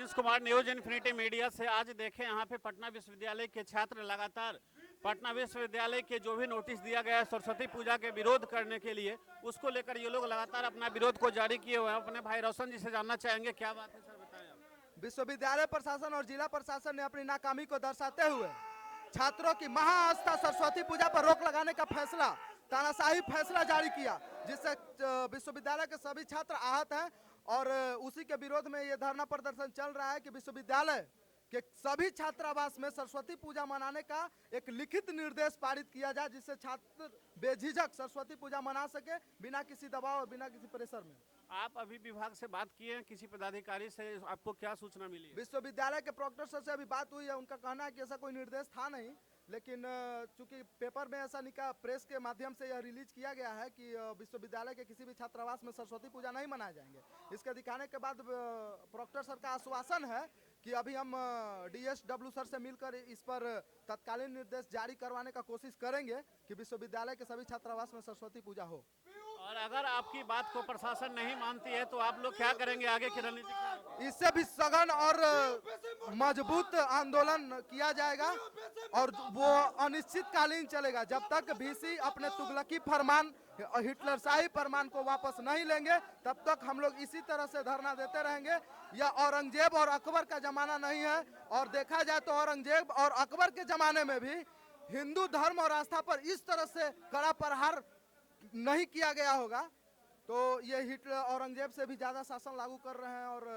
Prince Kumar, news infinity media से। आज देखें यहाँ पे पटना विश्वविद्यालय के छात्र लगातार पटना विश्वविद्यालय के जो भी नोटिस दिया गया है सरस्वती पूजा के विरोध करने के लिए, उसको लेकर ये लोग लगातार अपना विरोध को जारी किए हुए हैं। अपने भाई रोशन जी से जानना चाहेंगे क्या बात है, सर बताएं आप। विश्वविद्यालय प्रशासन और जिला प्रशासन ने अपनी नाकामी को दर्शाते हुए छात्रों की महाआस्था सरस्वती पूजा पर रोक लगाने का फैसला, तानाशाही फैसला जारी किया, जिससे विश्वविद्यालय के सभी छात्र आहत हैं। और उसी के विरोध में ये धरना प्रदर्शन चल रहा है कि विश्वविद्यालय के सभी छात्रावास में सरस्वती पूजा मनाने का एक लिखित निर्देश पारित किया जाए, जिससे छात्र बेझिझक सरस्वती पूजा मना सके बिना किसी दबाव और बिना किसी प्रेशर में। आप अभी विभाग से बात किए हैं, किसी पदाधिकारी से आपको क्या सूचना मिली है? विश्वविद्यालय के प्रोक्टर सर से अभी बात हुई है, उनका कहना है कि ऐसा कोई निर्देश था नहीं, लेकिन चूंकि पेपर में ऐसा निकाल, प्रेस के माध्यम से यह रिलीज किया गया है कि विश्वविद्यालय के किसी भी छात्रावास में सरस्वती पूजा नहीं मनाए जाएंगे। इसके दिखाने के बाद प्रोक्टर सर का आश्वासन है कि अभी हम DSW सर से मिलकर इस पर तत्कालीन निर्देश जारी करवाने का कोशिश करेंगे कि विश्वविद्यालय के सभी छात्रावास में सरस्वती पूजा हो। और अगर आपकी बात को प्रशासन नहीं मानती है तो आप लोग क्या करेंगे, आगे की रणनीति क्या होगी? इससे भी सघन और मजबूत आंदोलन किया जाएगा और वो अनिश्चितकालीन चलेगा जब तक VC अपने तुगलकी फरमान, हिटलरशाही फरमान को वापस नहीं लेंगे, तब तक हम लोग इसी तरह से धरना देते रहेंगे। यह औरंगजेब और अकबर का जमाना नहीं है, और देखा जाए तो औरंगजेब और अकबर के जमाने में भी हिंदू धर्म और आस्था पर इस तरह से कड़ा प्रहार नहीं किया गया होगा। तो ये हिटलर औरंगजेब से भी ज्यादा शासन लागू कर रहे हैं और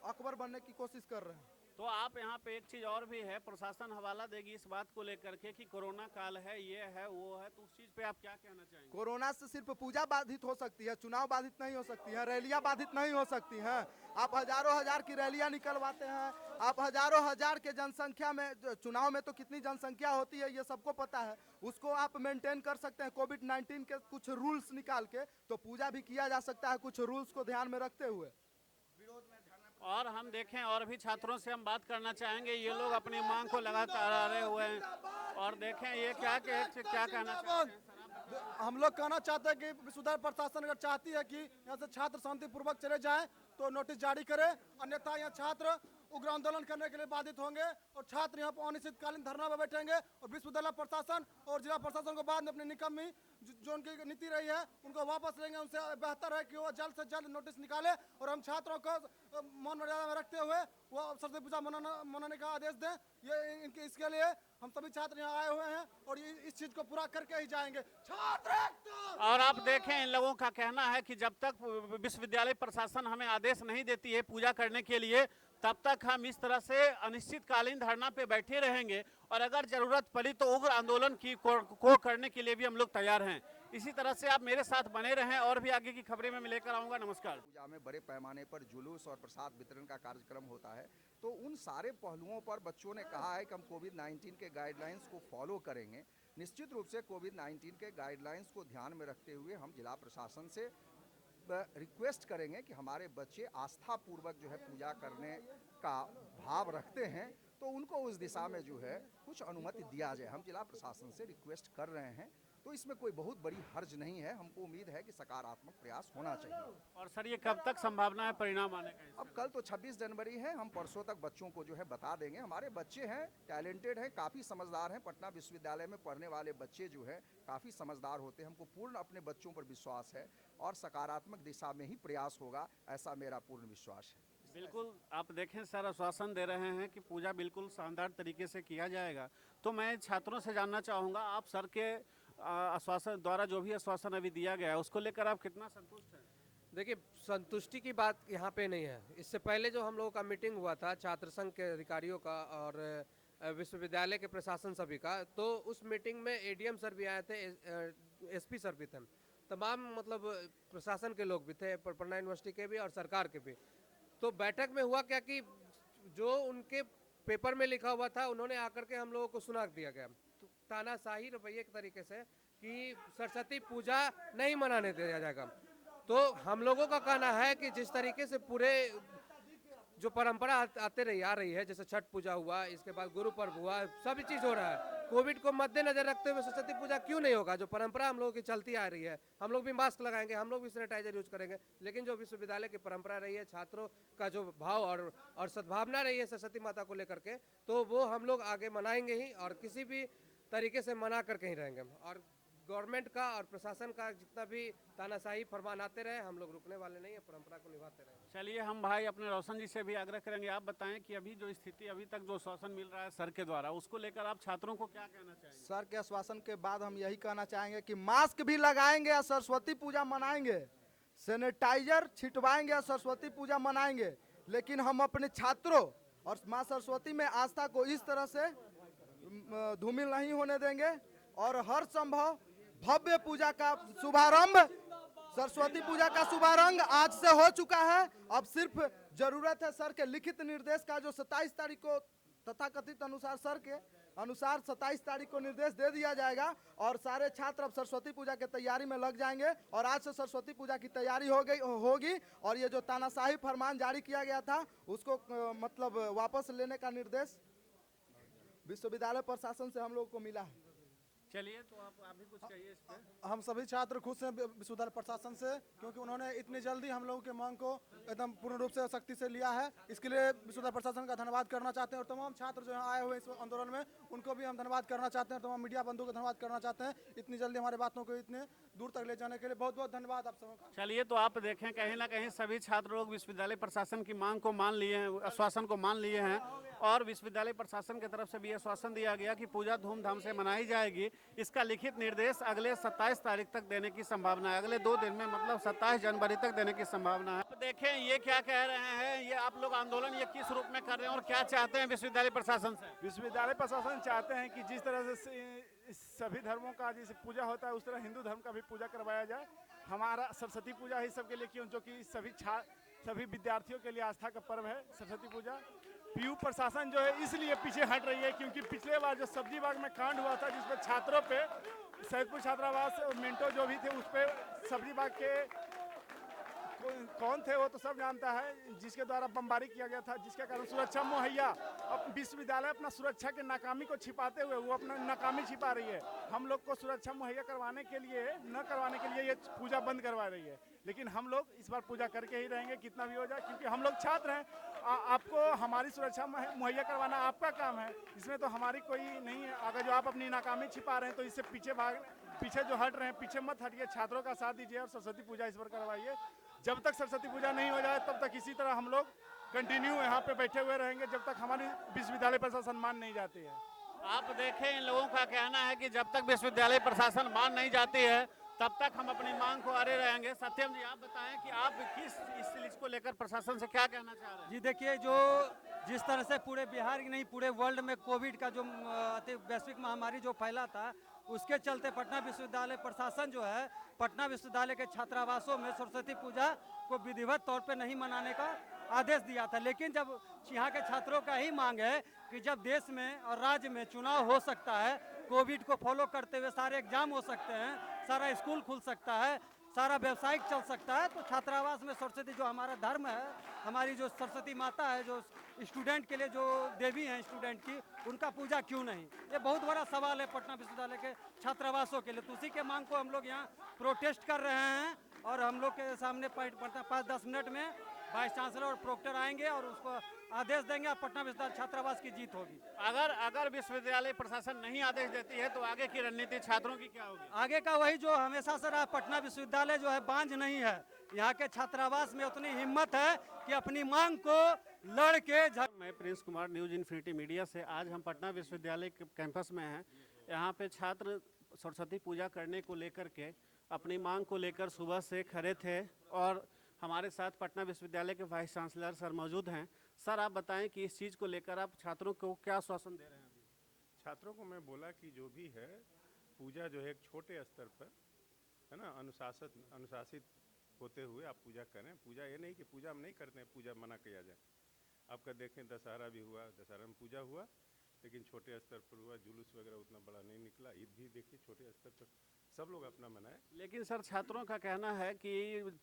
अकबर बनने की कोशिश कर रहे हैं। तो आप यहाँ पे एक चीज और भी है, प्रशासन हवाला देगी इस बात को लेकर के कि कोरोना काल है, ये है वो है, तो उस चीज पे आप क्या कहना चाहेंगे? कोरोना से सिर्फ पूजा बाधित हो सकती है, चुनाव बाधित नहीं हो सकती है, रैलियां बाधित नहीं हो सकती हैं। आप हजारों हजार की रैलियां निकलवाते हैं, आप हजारों हजार के जनसंख्या में, चुनाव में तो कितनी जनसंख्या होती है ये सबको पता है, उसको आप मेंटेन कर सकते हैं कोविड-19 के कुछ रूल्स निकाल के, तो पूजा भी किया जा सकता है कुछ रूल्स को ध्यान में रखते हुए। और हम देखें और भी छात्रों से हम बात करना चाहेंगे, ये लोग अपनी मांग को लगातार आ रहे हुए हैं। और देखें ये क्या कहना चाहते हैं? हम लोग कहना चाहते हैं कि विश्वविद्यालय प्रशासन अगर चाहती है कि यहाँ से छात्र शांतिपूर्वक चले जाएं तो नोटिस जारी करे, अन्यथा यहाँ छात्र उग्र आंदोलन करने के लिए बाधित होंगे और छात्र यहाँ पर अनिश्चितकालीन धरना में बैठेंगे। और विश्वविद्यालय प्रशासन और जिला प्रशासन को बाद में अपनी निकम्मी जो उनकी नीति रही है उनको वापस लेंगे। उनसे बेहतर है कि वो जल्द से जल्द नोटिस निकाले और हम छात्रों को मौन मर्यादा में रखते हुए वो सरस्वती पूजा मनाने का आदेश दें। ये इसके लिए हम सभी छात्र यहाँ आए हुए हैं और इस चीज को पूरा करके ही जाएंगे। छात्र और आप देखें इन लोगों का कहना है कि जब तक विश्वविद्यालय प्रशासन हमें आदेश नहीं देती है पूजा करने के लिए, तब तक हम इस तरह से अनिश्चितकालीन धरना पे बैठे रहेंगे और अगर जरूरत पड़ी तो उग्र आंदोलन को करने के लिए भी हम लोग तैयार हैं। इसी तरह से आप मेरे साथ बने रहें और भी आगे की खबरें मैं लेकर आऊंगा। नमस्कार। पूजा में बड़े पैमाने पर जुलूस और प्रसाद वितरण का कार्यक्रम होता है, तो उन सारे पहलुओं पर बच्चों ने कहा है कि हम कोविड-19 के गाइडलाइंस को फॉलो करेंगे। निश्चित रूप से कोविड-19 के गाइडलाइंस को ध्यान में रखते हुए हम जिला प्रशासन से रिक्वेस्ट करेंगे कि हमारे बच्चे आस्थापूर्वक जो है पूजा करने का भाव रखते हैं, तो उनको उस दिशा में जो है कुछ अनुमति दिया जाए। हम जिला प्रशासन से रिक्वेस्ट कर रहे हैं, तो इसमें कोई बहुत बड़ी हर्ज नहीं है। हमको उम्मीद है कि सकारात्मक प्रयास होना चाहिए। और सर ये कब तक संभावना है परिणाम आने का? अब कल तो 26 जनवरी है, हम परसों तक बच्चों को जो है बता देंगे। हमारे बच्चे हैं, टैलेंटेड हैं, काफ़ी समझदार हैं। पटना विश्वविद्यालय में पढ़ने वाले बच्चे जो है काफ़ी समझदार होते हैं। हमको पूर्ण अपने बच्चों पर विश्वास है और सकारात्मक दिशा में ही प्रयास होगा, ऐसा मेरा पूर्ण विश्वास है। बिल्कुल, आप देखें सर आश्वासन दे रहे हैं कि पूजा बिल्कुल शानदार तरीके से किया जाएगा। तो मैं छात्रों से जानना चाहूँगा, आप सर के आश्वासन द्वारा जो भी आश्वासन अभी दिया गया है उसको लेकर आप कितना संतुष्ट हैं? देखिए, संतुष्टि की बात यहाँ पे नहीं है। इससे पहले जो हम लोगों का मीटिंग हुआ था छात्र संघ के अधिकारियों का और विश्वविद्यालय के प्रशासन सभी का, तो उस मीटिंग में ADM सर भी आए थे, SP सर भी थे, तमाम मतलब प्रशासन के लोग भी थे, पटना यूनिवर्सिटी के भी और सरकार के भी। तो बैठक में हुआ क्या कि जो उनके पेपर में लिखा हुआ था उन्होंने आकर के हम लोगों को सुना दिया गया, तो तानाशाही रवैये के तरीके से कि सरस्वती पूजा नहीं मनाने दिया जाएगा। तो हम लोगों का कहना है कि जिस तरीके से पूरे जो परंपरा आते रही आ रही है, जैसे छठ पूजा हुआ, इसके बाद गुरु पर्व हुआ, सभी चीज़ हो रहा है। कोविड को मद्देनजर रखते हुए सरस्वती पूजा क्यों नहीं होगा? जो परंपरा हम लोगों की चलती आ रही है, हम लोग भी मास्क लगाएंगे, हम लोग भी सैनिटाइजर यूज करेंगे, लेकिन जो विश्वविद्यालय की परंपरा रही है, छात्रों का जो भाव और सद्भावना रही है सरस्वती माता को लेकर के, तो वो हम लोग आगे मनाएंगे ही, और किसी भी तरीके से मना करके ही रहेंगे। और गवर्नमेंट का और प्रशासन का जितना भी तानाशाही फरमान आते रहे, हम लोग रुकने वाले नहीं है, परंपरा को निभाते रहे। चलिए, हम भाई अपने रोशन जी से भी आग्रह करेंगे, आप बताएं कि अभी जो स्थिति अभी तक जो शासन मिल रहा है सर के द्वारा, उसको लेकर आप छात्रों को क्या कहना चाहेंगे? सर के आश्वासन के बाद हम यही कहना चाहेंगे कि मास्क भी लगाएंगे और सरस्वती पूजा मनाएंगे, सैनिटाइजर छिटवाएंगे और सरस्वती पूजा मनाएंगे, लेकिन हम अपने छात्रों और माँ सरस्वती में आस्था को इस तरह से धूमिल नहीं होने देंगे, और हर संभव भव्य पूजा का शुभारंभ, सरस्वती पूजा का शुभारंभ आज से हो चुका है। अब सिर्फ जरूरत है सर के लिखित निर्देश का, जो 27 तारीख को तथाकथित अनुसार सर के अनुसार 27 तारीख को निर्देश दे दिया जाएगा, और सारे छात्र अब सरस्वती पूजा की तैयारी में लग जाएंगे, और आज से सरस्वती पूजा की तैयारी होगी। और ये जो तानाशाही फरमान जारी किया गया था उसको मतलब वापस लेने का निर्देश विश्वविद्यालय प्रशासन से हम लोग को मिला है। चलिए, तो आप भी कुछ कहिए इस पे। हम सभी छात्र खुश हैं विश्वविद्यालय प्रशासन से, क्योंकि उन्होंने इतनी जल्दी हम लोगों के मांग को एकदम पूर्ण रूप से सख्ती से लिया है। इसके लिए विश्वविद्यालय प्रशासन का धन्यवाद करना चाहते हैं, और तमाम छात्र जो हैं आए हुए इस आंदोलन में, उनको भी हम धन्यवाद करना चाहते हैं, तमाम मीडिया बंधुओं को धन्यवाद करना चाहते हैं, इतनी जल्दी हमारे बातों को इतने दूर तक ले जाने के लिए बहुत बहुत धन्यवाद आप सबका। चलिए, तो आप देखें कहीं ना कहीं सभी छात्र लोग विश्वविद्यालय प्रशासन की मांग को मान लिए हैं, आश्वासन को मान लिए हैं, और विश्वविद्यालय प्रशासन की तरफ से भी आश्वासन दिया गया कि पूजा धूमधाम से मनाई जाएगी। इसका लिखित निर्देश अगले 27 तारीख तक देने की संभावना है, अगले 2 दिन में, मतलब 27 जनवरी तक देने की संभावना है। आप देखें ये क्या कह रहे हैं, ये आप लोग आंदोलन ये किस रूप में कर रहे हैं और क्या चाहते हैं विश्वविद्यालय प्रशासन से? विश्वविद्यालय प्रशासन चाहते हैं कि जिस तरह से सभी धर्मों का जैसे पूजा होता है, उस तरह हिंदू धर्म का भी पूजा करवाया जाए। हमारा सरस्वती पूजा ही सबके लिए क्यों, जो कि सभी विद्यार्थियों के लिए आस्था का पर्व है सरस्वती पूजा। पीयू प्रशासन जो है इसलिए पीछे हट रही है क्योंकि पिछले बार जो सब्जी बाग में कांड हुआ था, जिसमें छात्रों पे सैदपुर छात्रावास और मिंटो जो भी थे, उस पर सब्जी बाग के कौन थे वो तो सब जानता है, जिसके द्वारा बमबारी किया गया था, जिसके कारण सुरक्षा मुहैया, अब विश्वविद्यालय अपना सुरक्षा के नाकामी को छिपाते हुए वो अपना नाकामी छिपा रही है। हम लोग को सुरक्षा मुहैया करवाने के लिए, न करवाने के लिए ये पूजा बंद करवा रही है, लेकिन हम लोग इस बार पूजा करके ही रहेंगे, कितना भी हो जाए, क्योंकि हम लोग छात्र हैं। आपको हमारी सुरक्षा मुहैया करवाना आपका काम है, इसमें तो हमारी कोई नहीं है। अगर जो आप अपनी नाकामी छिपा रहे हैं तो इससे पीछे जो हट रहे हैं, पीछे मत हटिए, छात्रों का साथ दीजिए और सरस्वती पूजा इस बार करवाइए। जब तक सरस्वती पूजा नहीं हो जाए तब तक इसी तरह हम लोग कंटिन्यू यहाँ पे बैठे हुए रहेंगे, जब तक हमारी विश्वविद्यालय प्रशासन मान नहीं जाती है। आप देखें, इन लोगों का कहना है कि जब तक विश्वविद्यालय प्रशासन मान नहीं जाती है तब तक हम अपनी मांग को अड़े रहेंगे। सत्यम जी, आप बताएं कि आप किस इस चीज को लेकर प्रशासन से क्या कहना चाह रहे हैं? जी देखिए, जो जिस तरह से पूरे बिहार की नहीं पूरे वर्ल्ड में कोविड का जो अति वैश्विक महामारी जो फैला था, उसके चलते पटना विश्वविद्यालय प्रशासन जो है पटना विश्वविद्यालय के छात्रावासों में सरस्वती पूजा को विधिवत तौर पे नहीं मनाने का आदेश दिया था। लेकिन जब यहाँ के छात्रों का ही मांग है कि जब देश में और राज्य में चुनाव हो सकता है, कोविड को फॉलो करते हुए सारे एग्जाम हो सकते हैं, सारा स्कूल खुल सकता है, सारा व्यवसायिक चल सकता है, तो छात्रावास में सरस्वती जो हमारा धर्म है, हमारी जो सरस्वती माता है, जो स्टूडेंट के लिए जो देवी हैं स्टूडेंट की, उनका पूजा क्यों नहीं? ये बहुत बड़ा सवाल है पटना विश्वविद्यालय के छात्रावासों के लिए। तो उसी के मांग को हम लोग यहाँ प्रोटेस्ट कर रहे हैं, और हम लोग के सामने 5-10 मिनट में वाइस चांसलर और प्रोक्टर आएंगे और उसको आदेश देंगे, और पटना विश्वविद्यालय छात्रावास की जीत होगी। अगर विश्वविद्यालय प्रशासन नहीं आदेश देती है तो आगे की रणनीति छात्रों की क्या होगी? आगे का वही जो हमेशा से रहा, पटना विश्वविद्यालय जो है बांझ नहीं है। यहाँ के छात्रावास में उतनी हिम्मत है कि अपनी मांग को लड़ के। मैं Prince Kumar, news infinity media से। आज हम पटना विश्वविद्यालय के कैंपस में हैं। यहाँ पे छात्र सरस्वती पूजा करने को लेकर के अपनी मांग को लेकर सुबह से खड़े थे, और हमारे साथ पटना विश्वविद्यालय के वाइस चांसलर सर मौजूद हैं। सर, आप बताएं कि इस चीज़ को लेकर आप छात्रों को क्या आश्वासन दे रहे हैं? अभी छात्रों को मैं बोला कि जो भी है पूजा जो है एक छोटे स्तर पर है ना, अनुशासित होते हुए आप पूजा करें। पूजा ये नहीं कि पूजा हम नहीं करते हैं, पूजा मना किया जाए। आपका देखें दशहरा भी हुआ, दशहरा में पूजा हुआ, लेकिन छोटे स्तर पर हुआ, जुलूस वगैरह उतना बड़ा नहीं निकला। ईद भी देखिए छोटे स्तर पर सब लोग अपना मनाएं। लेकिन सर छात्रों का कहना है कि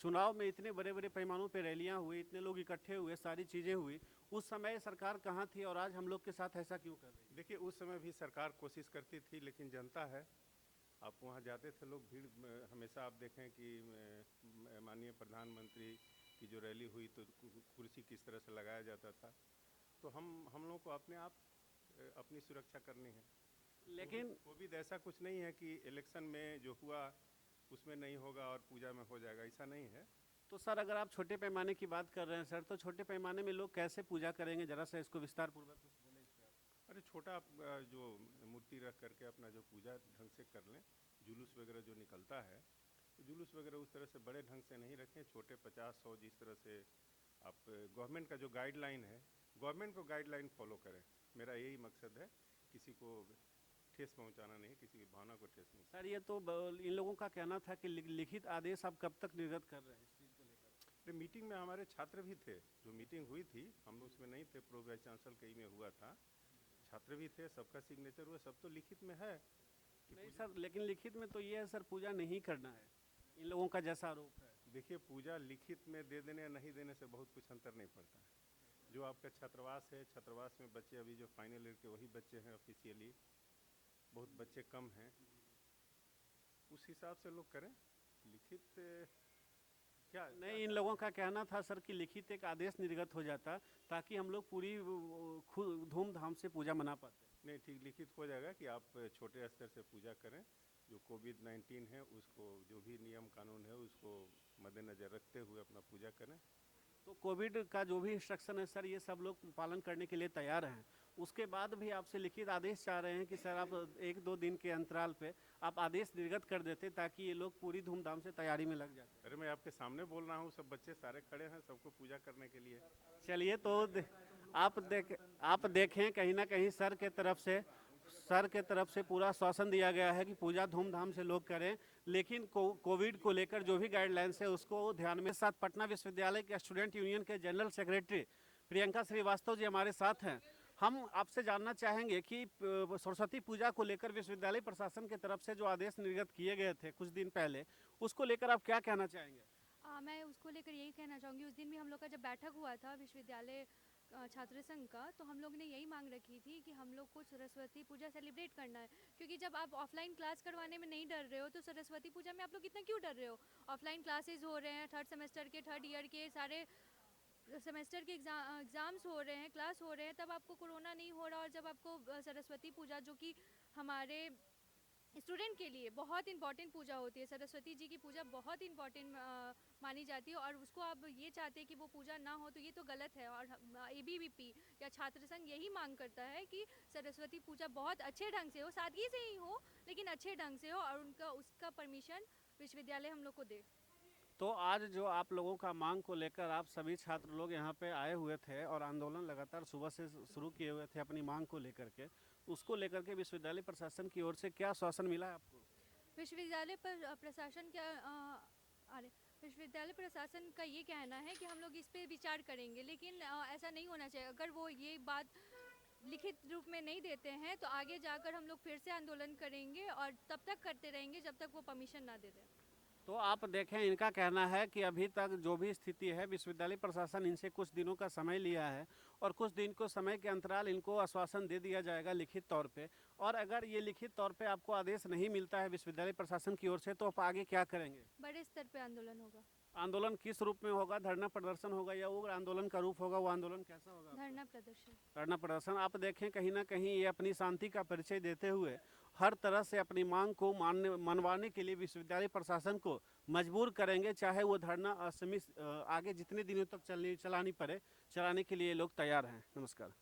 चुनाव में इतने बड़े बड़े पैमानों पे रैलियां हुई, इतने लोग इकट्ठे हुए, सारी चीज़ें हुई, उस समय सरकार कहाँ थी और आज हम लोग के साथ ऐसा क्यों कर रही है? देखिए उस समय भी सरकार कोशिश करती थी, लेकिन जनता है, आप वहाँ जाते थे लोग, भीड़ हमेशा आप देखें कि माननीय प्रधानमंत्री की जो रैली हुई तो कुर्सी किस तरह से लगाया जाता था। तो हम लोगों को अपने आप अपनी सुरक्षा करनी है। लेकिन कोविड ऐसा कुछ नहीं है कि इलेक्शन में जो हुआ उसमें नहीं होगा और पूजा में हो जाएगा, ऐसा नहीं है। तो सर अगर आप छोटे पैमाने की बात कर रहे हैं सर, तो छोटे पैमाने में लोग कैसे पूजा करेंगे, जरा सा इसको विस्तार पूर्वक कुछ बोलें इस पे आप। अरे छोटा जो मूर्ति रख करके अपना जो पूजा ढंग से कर लें। जुलूस वगैरह जो निकलता है तो जुलूस वगैरह उस तरह से बड़े ढंग से नहीं रखें, छोटे 50-100 जिस तरह से आप गवर्नमेंट का जो गाइडलाइन है, गवर्नमेंट को गाइडलाइन फॉलो करें। मेरा यही मकसद है, किसी को ठेस पहुंचाना नहीं, किसी की भावना को ठेस नहीं। सर ये तो इन लोगों का कहना था कि लिखित आदेश आप कब तक निर्गत कर रहे हैं इस चीज़ को लेकर? मीटिंग में हमारे छात्र भी थे, जो मीटिंग हुई थी हम उसमें नहीं थे, प्रो वाइस चांसलर कहीं में हुआ था, छात्र भी थे, सबका सिग्नेचर हुआ, सब तो लिखित में है। नहीं सर, लेकिन लिखित में तो ये है सर, पूजा नहीं करना है, इन लोगों का जैसा आरोप है। देखिए पूजा लिखित में दे देने या नहीं देने से बहुत कुछ अंतर नहीं पड़ता है। जो आपका छात्रावास है, छात्रावास में बच्चे अभी जो फाइनल ईयर के वही बच्चे हैं ऑफिशियली, बहुत बच्चे कम हैं, उस हिसाब से लोग करें। लिखित क्या नहीं, इन लोगों का कहना था सर कि लिखित एक आदेश निर्गत हो जाता ताकि हम लोग पूरी धूमधाम से पूजा मना पाते। नहीं, ठीक लिखित हो जाएगा कि आप छोटे स्तर से पूजा करें। जो कोविड-19 है उसको, जो भी नियम कानून है उसको मद्देनज़र रखते हुए अपना पूजा करें। तो कोविड का जो भी इंस्ट्रक्शन है सर, ये सब लोग पालन करने के लिए तैयार हैं। उसके बाद भी आपसे लिखित आदेश चाह रहे हैं कि सर आप 1-2 दिन के अंतराल पे आप आदेश निर्गत कर देते ताकि ये लोग पूरी धूमधाम से तैयारी में लग जाते। अरे मैं आपके सामने बोल रहा हूँ, सब बच्चे सारे खड़े हैं, सबको पूजा करने के लिए। चलिए तो आप देखें कहीं ना कहीं सर के तरफ से पूरा आश्वासन दिया गया है कि पूजा धूमधाम से लोग करें, लेकिन कोविड को लेकर जो भी गाइडलाइंस है उसको ध्यान में। साथ पटना विश्वविद्यालय के स्टूडेंट यूनियन के जनरल सेक्रेटरी प्रियंका श्रीवास्तव जी हमारे साथ हैं। हम आपसे जानना चाहेंगे कि सरस्वती पूजा को लेकर विश्वविद्यालय प्रशासन की तरफ से जो आदेश निर्गत किए गए थे कुछ दिन पहले, उसको लेकर आप क्या कहना चाहेंगे? मैं उसको लेकर यही कहना चाहूँगी, उस दिन भी हम लोग का जब बैठक हुआ था विश्वविद्यालय छात्र संघ का, तो हम लोग ने यही मांग रखी थी कि हम लोग को सरस्वती पूजा सेलिब्रेट करना है, क्योंकि जब आप ऑफलाइन क्लास करवाने में नहीं डर रहे हो तो सरस्वती पूजा में आप लोग इतना क्यों डर रहे हो? ऑफलाइन क्लासेस हो रहे हैं, थर्ड सेमेस्टर के, थर्ड ईयर के सारे सेमेस्टर के एग्ज़ाम्स हो रहे हैं, क्लास हो रहे हैं, तब आपको कोरोना नहीं हो रहा। और जब आपको सरस्वती पूजा, जो कि हमारे स्टूडेंट के लिए बहुत इंपॉर्टेंट पूजा होती है, सरस्वती जी की पूजा बहुत इंपॉर्टेंट मानी जाती है, और उसको आप ये चाहते हैं कि वो पूजा ना हो, तो ये तो गलत है। और ABVP या छात्र संघ यही मांग करता है कि सरस्वती पूजा बहुत अच्छे ढंग से हो, सादगी से ही हो, लेकिन अच्छे ढंग से हो, और उसका परमिशन विश्वविद्यालय हम लोग को दे। तो आज जो आप लोगों का मांग को लेकर आप सभी छात्र लोग यहाँ पे आए हुए थे और आंदोलन लगातार सुबह से शुरू किए हुए थे अपनी मांग को लेकर के, उसको लेकर के विश्वविद्यालय प्रशासन की ओर से क्या आश्वासन मिला है आपको? विश्वविद्यालय प्रशासन का ये कहना है कि हम लोग इस पे विचार करेंगे, लेकिन ऐसा नहीं होना चाहिए। अगर वो ये बात लिखित रूप में नहीं देते हैं तो आगे जाकर हम लोग फिर से आंदोलन करेंगे, और तब तक करते रहेंगे जब तक वो परमिशन ना दे दें। तो आप देखें, इनका कहना है कि अभी तक जो भी स्थिति है, विश्वविद्यालय प्रशासन इनसे कुछ दिनों का समय लिया है और कुछ दिन को समय के अंतराल इनको आश्वासन दे दिया जाएगा लिखित तौर पे। और अगर ये लिखित तौर पे आपको आदेश नहीं मिलता है विश्वविद्यालय प्रशासन की ओर से, तो आप आगे क्या करेंगे? बड़े स्तर पे आंदोलन होगा। आंदोलन किस रूप में होगा? धरना प्रदर्शन होगा या उग्र आंदोलन का रूप होगा? वो आंदोलन कैसा होगा? धरना प्रदर्शन। धरना प्रदर्शन। आप देखें कहीं ना कहीं ये अपनी शांति का परिचय देते हुए हर तरह से अपनी मांग को मनवाने के लिए विश्वविद्यालय प्रशासन को मजबूर करेंगे, चाहे वो धरना आगे जितने दिनों तक चलानी पड़े, चलाने के लिए लोग तैयार हैं। नमस्कार।